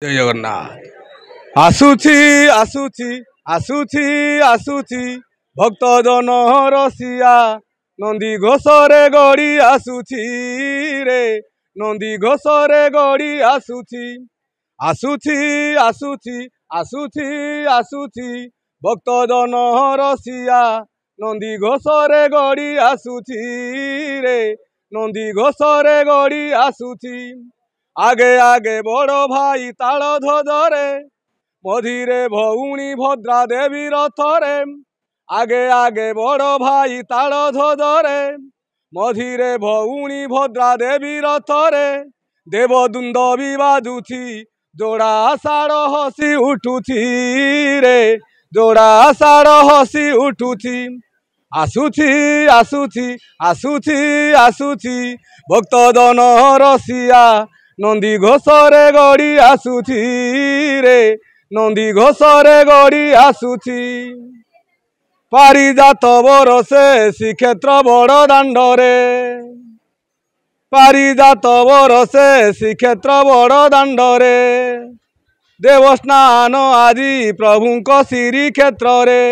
जय जगन्नाथ। आसुची आसुची आसुची आसुची भक्त जन रसिया नंदी घोषरे गड़ी आसुची रे नंदी घोषरे गड़ी आसुची आसुची आसुची आसुची आसुची भक्त जन रसिया नंदी घोषरे गड़ी आसुची रे नंदी घोषरे गड़ी आसुची आगे आगे बड़ भाई ताल ध्वजरे मझिरे भौणी भद्रा देवी रथरे आगे आगे बड़ भाई ताल ध्वजरे मझिरे भौणी भद्रा देवी रथरे देवदुंद भी बाजुछि जोड़ा आषाढ़ हसी उठुछि रे जोड़ा आषाढ़ हसी उठुछि आसुछि आसुछि आसुछि आसुछि भक्त जन रसिया नंदी घोषरे गड़ी आसुछि रे नंदी घोषरे गड़ी आसुछि पारिजात बरसे श्रीक्षेत्र बड़ दांडरे पारिजात बरसे श्रीक्षेत्र बड़ दांडरे देवस्नान आदि प्रभुंक श्रीक्षेत्र रे।